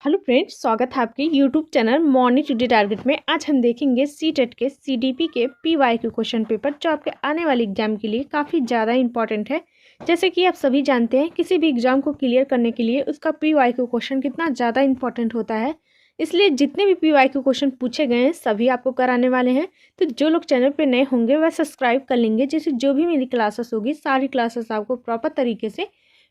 Hello friends, स्वागत है आपके YouTube channel morning today target में। आज हम देखेंगे सीटेट के सीडीपी के पीवाईक्यू क्वेश्चन पेपर, जो आपके आने वाले एग्जाम के लिए काफ़ी ज़्यादा इंपॉर्टेंट है। जैसे कि आप सभी जानते हैं, किसी भी एग्जाम को क्लियर करने के लिए उसका पीवाईक्यू क्वेश्चन कितना ज़्यादा इंपॉर्टेंट होता है। इसलिए जितने भी पीवाईक्यू क्वेश्चन पूछे गए हैं सभी आपको कराने वाले हैं। तो जो लोग चैनल पर नए होंगे वह सब्सक्राइब कर लेंगे, जिससे जो भी मेरी क्लासेस होगी सारी क्लासेस आपको प्रॉपर तरीके से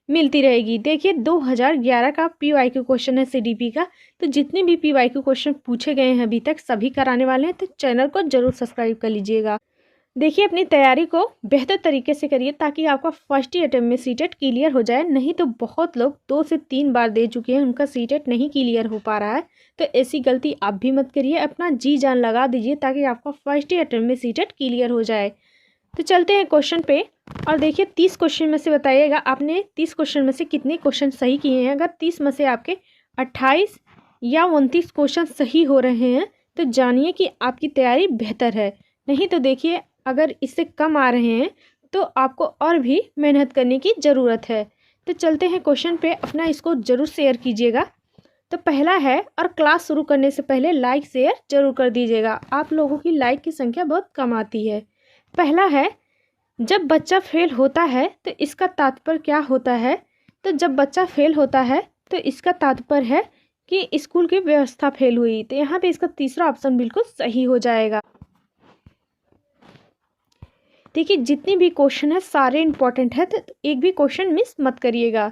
मिलती रहेगी। देखिए 2011 का पीवाईक्यू क्वेश्चन है सीडीपी का। तो जितने भी पीवाईक्यू क्वेश्चन पूछे गए हैं अभी तक सभी कराने वाले हैं, तो चैनल को जरूर सब्सक्राइब कर लीजिएगा। देखिए अपनी तैयारी को बेहतर तरीके से करिए ताकि आपका फर्स्ट ही अटेम्प्ट में सीटेट क्लियर हो जाए। नहीं तो बहुत लोग 2 से 3 बार दे चुके हैं, उनका सीटेट नहीं क्लियर हो पा रहा है। तो ऐसी गलती आप भी मत करिए, अपना जी जान लगा दीजिए ताकि आपका फर्स्ट ही अटेम्प्ट में सीटेट क्लियर हो जाए। तो चलते हैं क्वेश्चन पे और देखिए 30 क्वेश्चन में से बताइएगा आपने 30 क्वेश्चन में से कितने क्वेश्चन सही किए हैं। अगर 30 में से आपके 28 या 29 क्वेश्चन सही हो रहे हैं तो जानिए कि आपकी तैयारी बेहतर है। नहीं तो देखिए अगर इससे कम आ रहे हैं तो आपको और भी मेहनत करने की ज़रूरत है। तो चलते हैं क्वेश्चन पे, अपना इसको ज़रूर शेयर कीजिएगा। तो पहला है, और क्लास शुरू करने से पहले लाइक शेयर जरूर कर दीजिएगा। आप लोगों की लाइक की संख्या बहुत कम आती है। पहला है, जब बच्चा फेल होता है तो इसका तात्पर्य क्या होता है। तो जब बच्चा फेल होता है तो इसका तात्पर्य है कि स्कूल की व्यवस्था फेल हुई। तो यहाँ पे इसका तीसरा ऑप्शन बिल्कुल सही हो जाएगा। देखिए जितने भी क्वेश्चन है सारे इंपॉर्टेंट है, तो एक भी क्वेश्चन मिस मत करिएगा।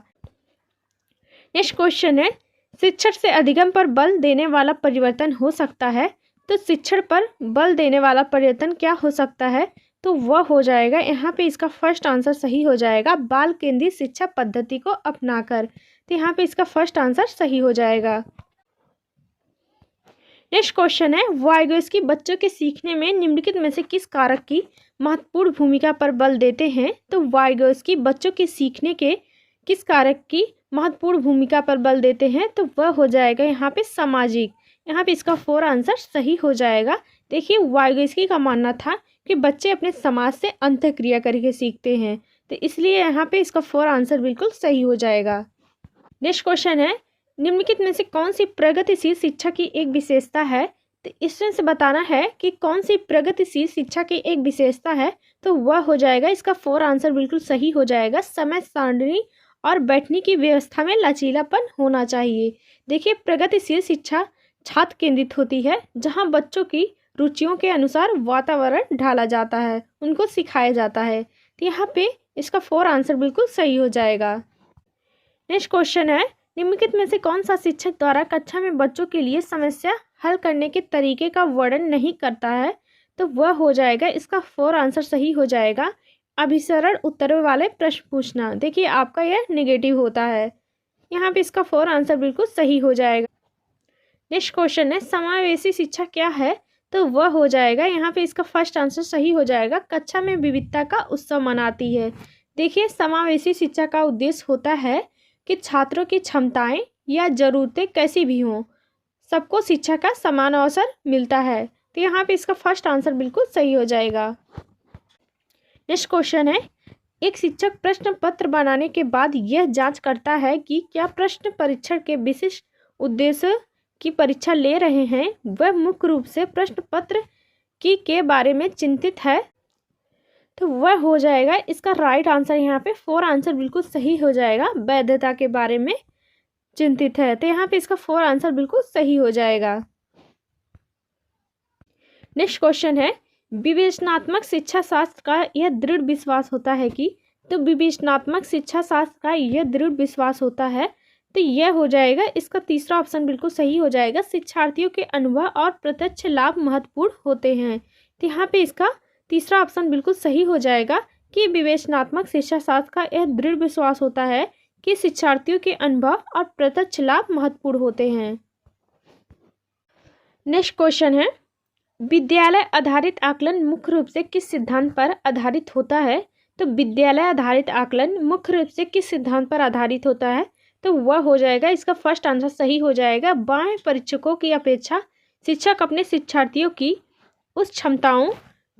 नेक्स्ट क्वेश्चन है, शिक्षण से अधिगम पर बल देने वाला परिवर्तन हो सकता है। तो शिक्षण पर बल देने वाला परिवर्तन क्या हो सकता है। तो वह हो जाएगा, यहाँ पे इसका फर्स्ट आंसर सही हो जाएगा, बाल केंद्रित शिक्षा पद्धति को अपनाकर। तो यहाँ पे इसका फर्स्ट आंसर सही हो जाएगा। नेक्स्ट क्वेश्चन है, वाइगोस्की बच्चों के सीखने में निम्नलिखित में से किस कारक की महत्वपूर्ण भूमिका पर बल देते हैं। तो वाइगोस्की बच्चों के सीखने के किस कारक की महत्वपूर्ण भूमिका पर बल देते हैं। तो वह हो जाएगा यहाँ पे सामाजिक। यहाँ पे इसका 4 आंसर सही हो जाएगा। देखिए वाइगोस्की का मानना था कि बच्चे अपने समाज से अंतःक्रिया करके सीखते हैं, तो इसलिए यहाँ पे इसका 4 आंसर बिल्कुल सही हो जाएगा। नेक्स्ट क्वेश्चन है, निम्नलिखित में से कौन सी प्रगतिशील शिक्षा की एक विशेषता है। तो इसमें से बताना है कि कौन सी प्रगतिशील शिक्षा की एक विशेषता है। तो वह हो जाएगा, इसका 4 आंसर बिल्कुल सही हो जाएगा, समय सारणी और बैठने की व्यवस्था में लचीलापन होना चाहिए। देखिए प्रगतिशील शिक्षा छात्र केंद्रित होती है, जहाँ बच्चों की रुचियों के अनुसार वातावरण ढाला जाता है, उनको सिखाया जाता है। तो यहाँ पे इसका 4 आंसर बिल्कुल सही हो जाएगा। नेक्स्ट क्वेश्चन है, निम्नलिखित में से कौन सा शिक्षक द्वारा कक्षा में बच्चों के लिए समस्या हल करने के तरीके का वर्णन नहीं करता है। तो वह हो जाएगा, इसका 4 आंसर सही हो जाएगा, अभिसरण उत्तरों वाले प्रश्न पूछना। देखिए आपका यह नेगेटिव होता है, यहाँ पे इसका 4 आंसर बिल्कुल सही हो जाएगा। नेक्स्ट क्वेश्चन है, समावेशी शिक्षा क्या है। तो वह हो जाएगा, यहाँ पे इसका फर्स्ट आंसर सही हो जाएगा, कक्षा में विविधता का उत्सव मनाती है। देखिए समावेशी शिक्षा का उद्देश्य होता है कि छात्रों की क्षमताएं या ज़रूरतें कैसी भी हों, सबको शिक्षा का समान अवसर मिलता है। तो यहाँ पे इसका फर्स्ट आंसर बिल्कुल सही हो जाएगा। नेक्स्ट क्वेश्चन है, एक शिक्षक प्रश्न पत्र बनाने के बाद यह जांच करता है कि क्या प्रश्न परीक्षण के विशिष्ट उद्देश्य की परीक्षा ले रहे हैं वह मुख्य रूप से प्रश्न पत्र की के बारे में चिंतित है। तो वह हो जाएगा, इसका राइट आंसर यहाँ पे 4 आंसर बिल्कुल सही हो जाएगा, वैधता के बारे में चिंतित है। तो यहाँ पे इसका 4 आंसर बिल्कुल सही हो जाएगा। नेक्स्ट क्वेश्चन है, विवेचनात्मक शिक्षा शास्त्र का यह दृढ़ विश्वास होता है कि। तो विवेचनात्मक शिक्षा शास्त्र का यह दृढ़ विश्वास होता है, तो यह हो जाएगा, इसका तीसरा ऑप्शन बिल्कुल सही हो जाएगा, शिक्षार्थियों के अनुभव और प्रत्यक्ष लाभ महत्वपूर्ण होते हैं। तो यहाँ पे इसका तीसरा ऑप्शन बिल्कुल सही हो जाएगा कि विवेचनात्मक शिक्षा शास्त्र का यह दृढ़ विश्वास होता है कि शिक्षार्थियों के अनुभव और प्रत्यक्ष लाभ महत्वपूर्ण होते हैं। नेक्स्ट क्वेश्चन है, विद्यालय आधारित आकलन मुख्य रूप से किस सिद्धांत पर आधारित होता है। तो विद्यालय आधारित आकलन मुख्य रूप से किस सिद्धांत पर आधारित होता है। तो वह हो जाएगा, इसका फर्स्ट आंसर सही हो जाएगा, बाह्य परीक्षकों की अपेक्षा शिक्षक अपने शिक्षार्थियों की उस क्षमताओं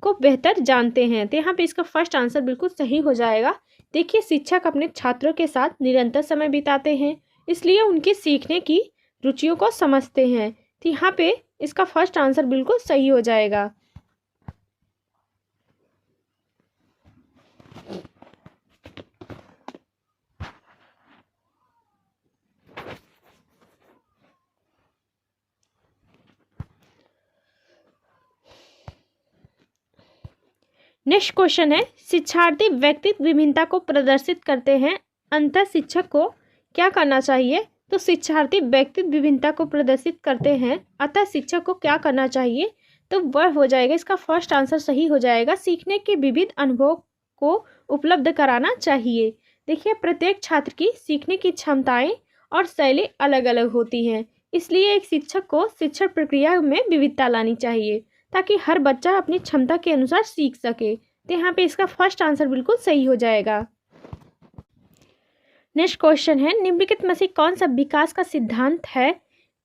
को बेहतर जानते हैं। तो यहाँ पे इसका फर्स्ट आंसर बिल्कुल सही हो जाएगा। देखिए शिक्षक अपने छात्रों के साथ निरंतर समय बिताते हैं, इसलिए उनके सीखने की रुचियों को समझते हैं। तो यहाँ पे इसका फर्स्ट आंसर बिल्कुल सही हो जाएगा। नेक्स्ट क्वेश्चन है, शिक्षार्थी व्यक्तित्व विभिन्नता को प्रदर्शित करते हैं, अंतः शिक्षक को क्या करना चाहिए? तो शिक्षार्थी व्यक्तित्व विभिन्नता को प्रदर्शित करते हैं, अतः शिक्षक को क्या करना चाहिए? तो वह हो जाएगा, इसका फर्स्ट आंसर सही हो जाएगा, सीखने के विविध अनुभव को उपलब्ध कराना चाहिए। देखिए, प्रत्येक छात्र की सीखने की क्षमताएं और शैली अलग अलग होती हैं, इसलिए एक शिक्षक को शिक्षण प्रक्रिया में विविधता लानी चाहिए ताकि हर बच्चा अपनी क्षमता के अनुसार सीख सके। तो यहाँ पे इसका फर्स्ट आंसर बिल्कुल सही हो जाएगा। नेक्स्ट क्वेश्चन है, निम्नलिखित में से कौन सा विकास का सिद्धांत है?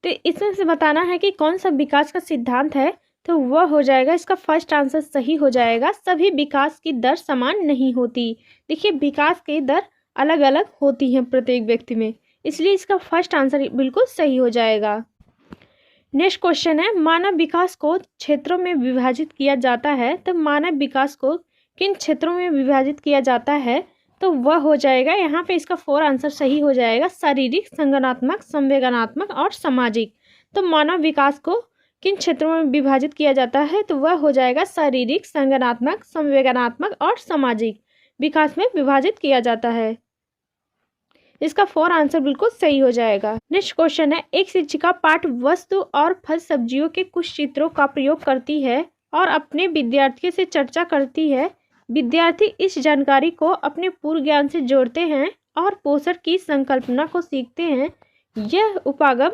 तो इसमें से बताना है कि कौन सा विकास का सिद्धांत है, तो वह हो जाएगा, इसका फर्स्ट आंसर सही हो जाएगा, सभी विकास की दर समान नहीं होती। देखिए, विकास की दर अलग अलग होती हैं प्रत्येक व्यक्ति में, इसलिए इसका फर्स्ट आंसर बिल्कुल सही हो जाएगा। नेक्स्ट क्वेश्चन है, मानव विकास को क्षेत्रों में विभाजित किया जाता है, तो मानव विकास को किन क्षेत्रों में विभाजित किया जाता है? तो वह हो जाएगा, यहाँ पे इसका 4 आंसर सही हो जाएगा, शारीरिक, संज्ञानात्मक, संवेदनात्मक और सामाजिक। तो मानव विकास को किन क्षेत्रों में विभाजित किया जाता है? तो वह हो जाएगा शारीरिक, संज्ञानात्मक, संवेदनात्मक और सामाजिक विकास में विभाजित किया जाता है। इसका 4 आंसर बिल्कुल सही हो जाएगा। नेक्स्ट क्वेश्चन है, एक शिक्षिका पाठ वस्तु और फल सब्जियों के कुछ चित्रों का प्रयोग करती है और अपने विद्यार्थियों से चर्चा करती है। विद्यार्थी इस जानकारी को अपने पूर्व ज्ञान से जोड़ते हैं और पोषण की संकल्पना को सीखते हैं। यह उपागम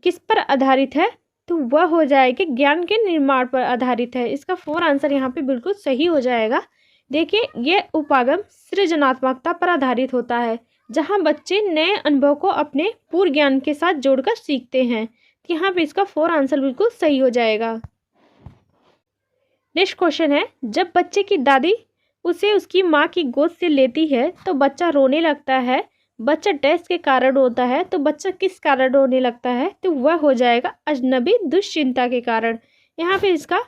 किस पर आधारित है? तो वह हो जाएगा ज्ञान के निर्माण पर आधारित है। इसका 4 आंसर यहाँ पे बिल्कुल सही हो जाएगा। देखिए, यह उपागम सृजनात्मकता पर आधारित होता है, जहां बच्चे नए अनुभव को अपने पूर्व ज्ञान के साथ जोड़कर सीखते हैं। यहाँ पे इसका 4 आंसर बिल्कुल सही हो जाएगा। नेक्स्ट क्वेश्चन है, जब बच्चे की दादी उसे उसकी माँ की गोद से लेती है तो बच्चा रोने लगता है, बच्चा डैश के कारण रोता है, तो बच्चा किस कारण रोने लगता है? तो वह हो जाएगा अजनबी दुश्चिंता के कारण। यहाँ पे इसका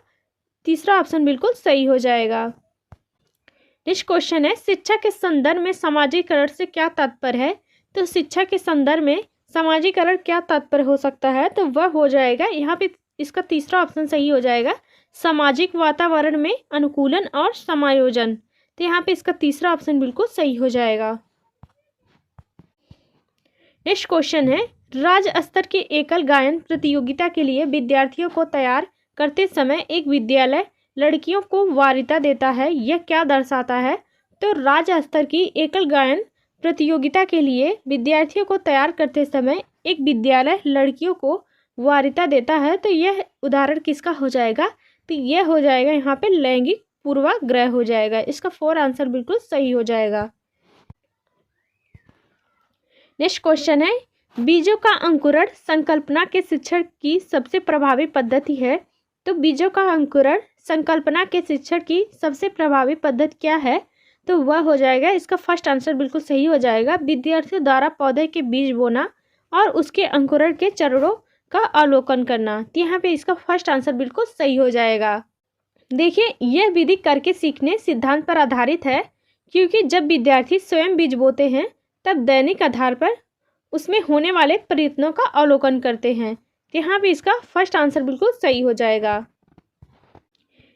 तीसरा ऑप्शन बिल्कुल सही हो जाएगा। नेक्स्ट क्वेश्चन है, शिक्षा के संदर्भ में सामाजिकरण से क्या तात्पर्य है? तो शिक्षा के संदर्भ में सामाजिकरण क्या तात्पर्य हो सकता है? तो वह हो जाएगा, यहाँ पे इसका तीसरा ऑप्शन सही हो जाएगा, सामाजिक वातावरण में अनुकूलन और समायोजन। तो यहाँ पे इसका तीसरा ऑप्शन बिल्कुल सही हो जाएगा। नेक्स्ट क्वेश्चन है, राज्य स्तर की एकल गायन प्रतियोगिता के लिए विद्यार्थियों को तैयार करते समय एक विद्यालय लड़कियों को वरीयता देता है, यह क्या दर्शाता है? तो राज्य स्तर की एकल गायन प्रतियोगिता के लिए विद्यार्थियों को तैयार करते समय एक विद्यालय लड़कियों को वरीयता देता है, तो यह उदाहरण किसका हो जाएगा? तो यह हो जाएगा यहाँ पे लैंगिक पूर्वाग्रह हो जाएगा। इसका 4 आंसर बिल्कुल सही हो जाएगा। नेक्स्ट क्वेश्चन है, बीजों का अंकुरण संकल्पना के शिक्षण की सबसे प्रभावी पद्धति है। तो बीजों का अंकुरण संकल्पना के शिक्षण की सबसे प्रभावी पद्धति क्या है? तो वह हो जाएगा, इसका फर्स्ट आंसर बिल्कुल सही हो जाएगा, विद्यार्थियों द्वारा पौधे के बीज बोना और उसके अंकुरण के चरणों का अवलोकन करना। तो यहाँ पे इसका फर्स्ट आंसर बिल्कुल सही हो जाएगा। देखिए, यह विधि करके सीखने सिद्धांत पर आधारित है, क्योंकि जब विद्यार्थी स्वयं बीज बोते हैं तब दैनिक आधार पर उसमें होने वाले प्रयत्नों का अवलोकन करते हैं। यहाँ पे इसका फर्स्ट आंसर बिल्कुल सही हो जाएगा।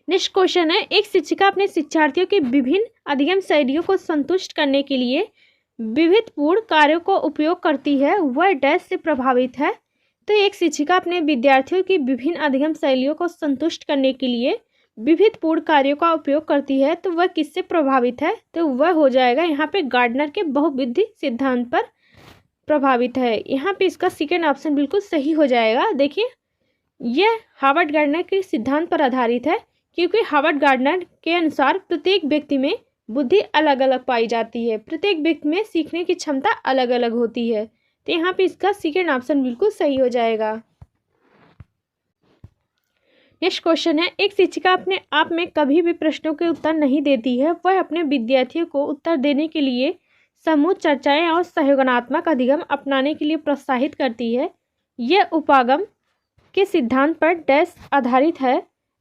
नेक्स्ट क्वेश्चन है, एक शिक्षिका अपने शिक्षार्थियों के विभिन्न अधिगम शैलियों को संतुष्ट करने के लिए विविधपूर्ण कार्यों को उपयोग करती है, वह डैश से प्रभावित है। तो एक शिक्षिका अपने विद्यार्थियों की विभिन्न अधिगम शैलियों को संतुष्ट करने के लिए विविधपूर्ण कार्यों का उपयोग करती है, तो वह किससे प्रभावित है? तो वह हो जाएगा यहाँ पे गार्डनर के बहुविधि सिद्धांत पर प्रभावित है। यहाँ पे इसका सेकेंड ऑप्शन बिल्कुल सही हो जाएगा। देखिए, यह हार्वर्ड गार्डनर के सिद्धांत पर आधारित है, क्योंकि हार्वर्ड गार्डनर के अनुसार प्रत्येक व्यक्ति में बुद्धि अलग अलग पाई जाती है, प्रत्येक व्यक्ति में सीखने की क्षमता अलग अलग होती है। तो यहाँ पे इसका सेकेंड ऑप्शन बिल्कुल सही हो जाएगा। नेक्स्ट क्वेश्चन है, एक शिक्षिका अपने आप में कभी भी प्रश्नों के उत्तर नहीं देती है, वह अपने विद्यार्थियों को उत्तर देने के लिए समूह चर्चाएं और सहयोगात्मक अधिगम अपनाने के लिए प्रोत्साहित करती है। यह उपागम किस सिद्धांत पर डैश आधारित है?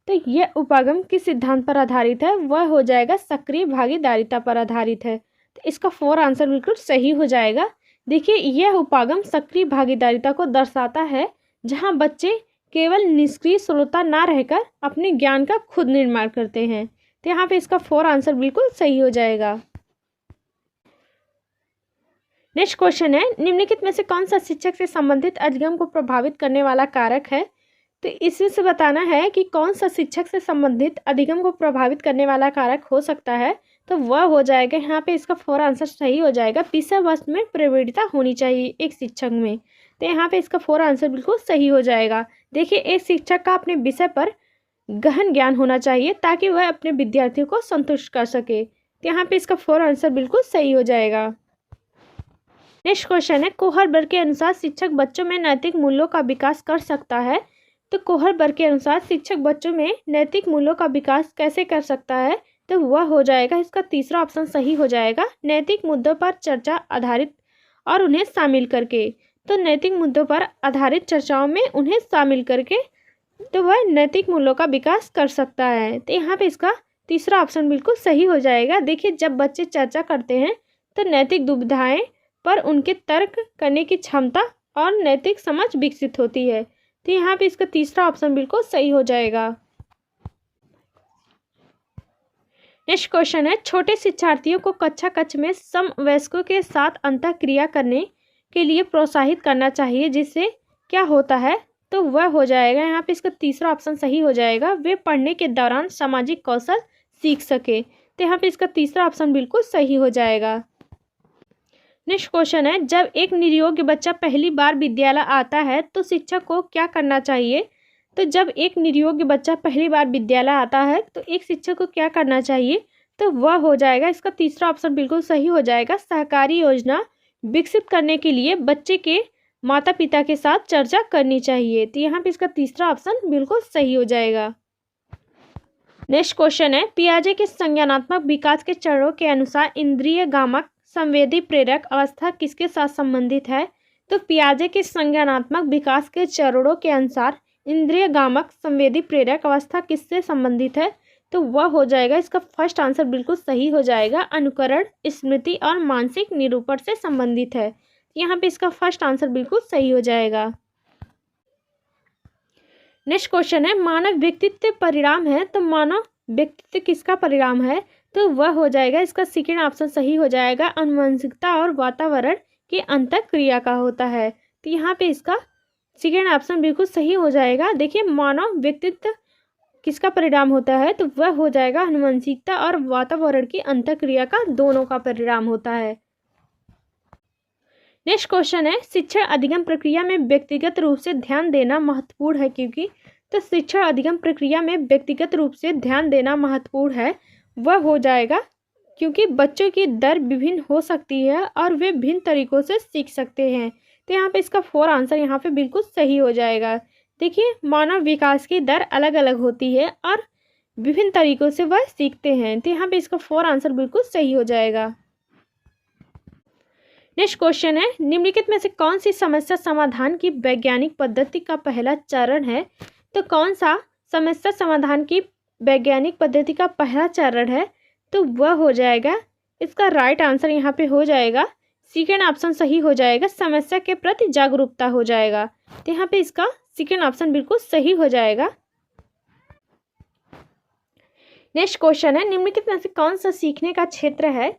तो यह उपागम किस सिद्धांत पर आधारित है? वह हो जाएगा सक्रिय भागीदारिता पर आधारित है। तो इसका 4 आंसर बिल्कुल सही हो जाएगा। देखिए, यह उपागम सक्रिय भागीदारिता को दर्शाता है, जहां बच्चे केवल निष्क्रिय श्रोता ना रहकर अपने ज्ञान का खुद निर्माण करते हैं। तो यहाँ पे इसका 4 आंसर बिल्कुल सही हो जाएगा। नेक्स्ट क्वेश्चन है, निम्नलिखित में से कौन सा शिक्षक से संबंधित अधिगम को प्रभावित करने वाला कारक है? तो इसमें से बताना है कि कौन सा शिक्षक से संबंधित अधिगम को प्रभावित करने वाला कारक हो सकता है। तो वह हो जाएगा, यहाँ पे इसका 4 आंसर सही हो जाएगा, विषय वस्तु में प्रवीणता होनी चाहिए एक शिक्षक में। तो यहाँ पे इसका 4 आंसर बिल्कुल सही हो जाएगा। देखिए, एक शिक्षक का अपने विषय पर गहन ज्ञान होना चाहिए ताकि वह अपने विद्यार्थियों को संतुष्ट कर सके। तो यहाँ पे इसका 4 आंसर बिल्कुल सही हो जाएगा। नेक्स्ट क्वेश्चन है, कोहर वर्ग के अनुसार शिक्षक बच्चों में नैतिक मूल्यों का विकास कर सकता है? तो कोहर वर्ग के अनुसार शिक्षक बच्चों में नैतिक मूल्यों का विकास कैसे कर सकता है? तो वह हो जाएगा, इसका तीसरा ऑप्शन सही हो जाएगा, नैतिक मुद्दों पर चर्चा आधारित और उन्हें शामिल करके। तो नैतिक मुद्दों पर आधारित चर्चाओं में उन्हें शामिल करके तो वह नैतिक मूल्यों का विकास कर सकता है। तो यहाँ पे इसका तीसरा ऑप्शन बिल्कुल सही हो जाएगा। देखिए, जब बच्चे चर्चा करते हैं तो नैतिक दुविधाएं पर उनके तर्क करने की क्षमता और नैतिक समझ विकसित होती है। तो यहाँ पे इसका तीसरा ऑप्शन बिल्कुल सही हो जाएगा। नेक्स्ट क्वेश्चन है, छोटे शिक्षार्थियों को कक्षा में समवयस्कों के साथ अंतःक्रिया करने के लिए प्रोत्साहित करना चाहिए, जिससे क्या होता है? तो वह हो जाएगा, यहाँ पे इसका तीसरा ऑप्शन सही हो जाएगा, वे पढ़ने के दौरान सामाजिक कौशल सीख सके। तो यहाँ पे इसका तीसरा ऑप्शन बिल्कुल सही हो जाएगा। नेक्स्ट क्वेश्चन है, जब एक निरयोग्य बच्चा पहली बार विद्यालय आता है तो शिक्षक को क्या करना चाहिए? तो जब एक निरयोग्य बच्चा पहली बार विद्यालय आता है तो एक शिक्षक को क्या करना चाहिए? तो वह हो जाएगा, इसका तीसरा ऑप्शन बिल्कुल सही हो जाएगा, सहकारी योजना विकसित करने के लिए बच्चे के माता पिता के साथ चर्चा करनी चाहिए। तो यहाँ पे इसका तीसरा ऑप्शन बिल्कुल सही हो जाएगा। नेक्स्ट क्वेश्चन है, पियाजे के संज्ञानात्मक विकास के चरणों के अनुसार इंद्रिय गामक संवेदी प्रेरक अवस्था किसके साथ संबंधित है? तो पियाजे के संज्ञानात्मक विकास के चरणों के अनुसार इंद्रिय गामक संवेदी प्रेरक अवस्था किससे संबंधित है? तो वह हो जाएगा, इसका फर्स्ट आंसर बिल्कुल सही हो जाएगा, अनुकरण, स्मृति और मानसिक निरूपण से संबंधित है। यहाँ पे इसका फर्स्ट आंसर बिल्कुल सही हो जाएगा। नेक्स्ट क्वेश्चन है, मानव व्यक्तित्व परिणाम है, तो मानव व्यक्तित्व किसका परिणाम है? तो वह हो जाएगा, इसका सेकेंड ऑप्शन सही हो जाएगा, आनुवंशिकता और वातावरण के अंतःक्रिया का होता है। तो यहाँ पे इसका सेकेंड ऑप्शन बिल्कुल सही हो जाएगा। देखिए, मानव व्यक्तित्व किसका परिणाम होता है? तो वह हो जाएगा आनुवंशिकता और वातावरण की अंतःक्रिया का दोनों का परिणाम होता है। नेक्स्ट क्वेश्चन है, शिक्षण अधिगम प्रक्रिया में व्यक्तिगत रूप से ध्यान देना महत्वपूर्ण है क्योंकि? तो शिक्षण अधिगम प्रक्रिया में व्यक्तिगत रूप से ध्यान देना महत्वपूर्ण है, वह हो जाएगा क्योंकि बच्चों की दर विभिन्न हो सकती है और वे भिन्न तरीकों से सीख सकते हैं। तो यहाँ पे इसका 4 आंसर यहाँ पे बिल्कुल सही हो जाएगा। देखिए, मानव विकास की दर अलग अलग होती है और विभिन्न तरीकों से वह सीखते हैं। तो यहाँ पे इसका 4 आंसर बिल्कुल सही हो जाएगा। नेक्स्ट क्वेश्चन है, निम्नलिखित में से कौन सी समस्या समाधान की वैज्ञानिक पद्धति का पहला चरण है? तो कौन सा समस्या समाधान की वैज्ञानिक पद्धति का पहला चरण है? तो वह हो जाएगा, इसका राइट आंसर यहाँ पे हो जाएगा, सेकेंड ऑप्शन सही हो जाएगा, समस्या के प्रति जागरूकता हो जाएगा। तो यहाँ पे इसका सेकेंड ऑप्शन बिल्कुल सही हो जाएगा। नेक्स्ट क्वेश्चन है, निम्नलिखित में से कौन सा सीखने का क्षेत्र है?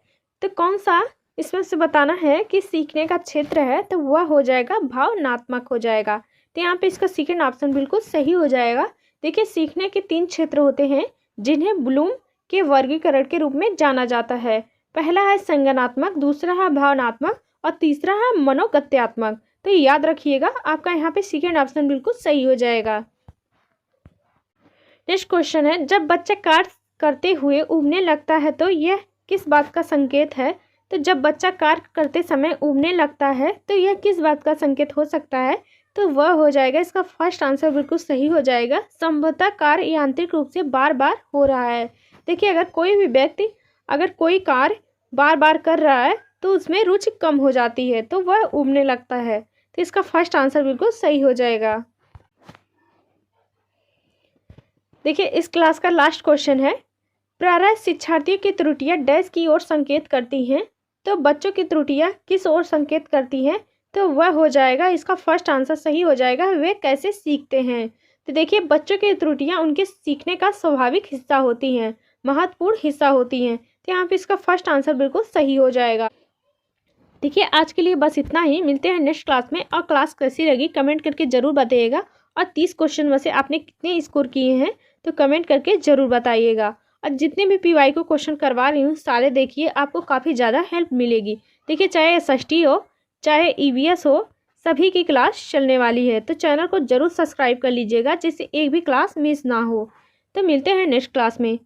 तो कौन सा इसमें से बताना है कि सीखने का क्षेत्र है, तो वह हो जाएगा भावनात्मक हो जाएगा। तो यहाँ पे इसका सेकेंड ऑप्शन बिल्कुल सही हो जाएगा। देखिए, सीखने के 3 क्षेत्र होते हैं जिन्हें ब्लूम के वर्गीकरण के रूप में जाना जाता है। पहला है संज्ञानात्मक, दूसरा है भावनात्मक और तीसरा है मनोगत्यात्मक। तो याद रखिएगा, आपका यहाँ पे सेकेंड ऑप्शन बिल्कुल सही हो जाएगा। नेक्स्ट क्वेश्चन है, जब बच्चा कार्य करते हुए उबने लगता है तो यह किस बात का संकेत है? तो जब बच्चा कार्य करते समय उबने लगता है तो यह किस बात का संकेत हो सकता है? तो वह हो जाएगा, इसका फर्स्ट आंसर बिल्कुल सही हो जाएगा, संभवतः कार्य यांत्रिक रूप से बार बार हो रहा है। देखिए, अगर कोई भी व्यक्ति अगर कोई कार्य बार बार कर रहा है तो उसमें रुचि कम हो जाती है, तो वह उबने लगता है। तो इसका फर्स्ट आंसर बिल्कुल सही हो जाएगा। देखिए इस क्लास का लास्ट क्वेश्चन है, प्रायः शिक्षार्थियों की त्रुटियां डैश की ओर संकेत करती हैं। तो बच्चों की त्रुटियां किस ओर संकेत करती हैं? तो वह हो जाएगा, इसका फर्स्ट आंसर सही हो जाएगा, वे कैसे सीखते हैं। तो देखिए बच्चों की त्रुटियां उनके सीखने का स्वाभाविक हिस्सा होती हैं, महत्वपूर्ण हिस्सा होती हैं। तो यहाँ पे इसका फर्स्ट आंसर बिल्कुल सही हो जाएगा। देखिए आज के लिए बस इतना ही, मिलते हैं नेक्स्ट क्लास में। और क्लास कैसी लगी कमेंट करके ज़रूर बताइएगा। और 30 क्वेश्चन में से आपने कितने स्कोर किए हैं तो कमेंट करके ज़रूर बताइएगा। और जितने भी पीवाई को क्वेश्चन करवा रही हूँ सारे देखिए, आपको काफ़ी ज़्यादा हेल्प मिलेगी। देखिए चाहे एसएसटी हो चाहे ईवीएस हो, सभी की क्लास चलने वाली है। तो चैनल को ज़रूर सब्सक्राइब कर लीजिएगा जिससे एक भी क्लास मिस ना हो। तो मिलते हैं नेक्स्ट क्लास में।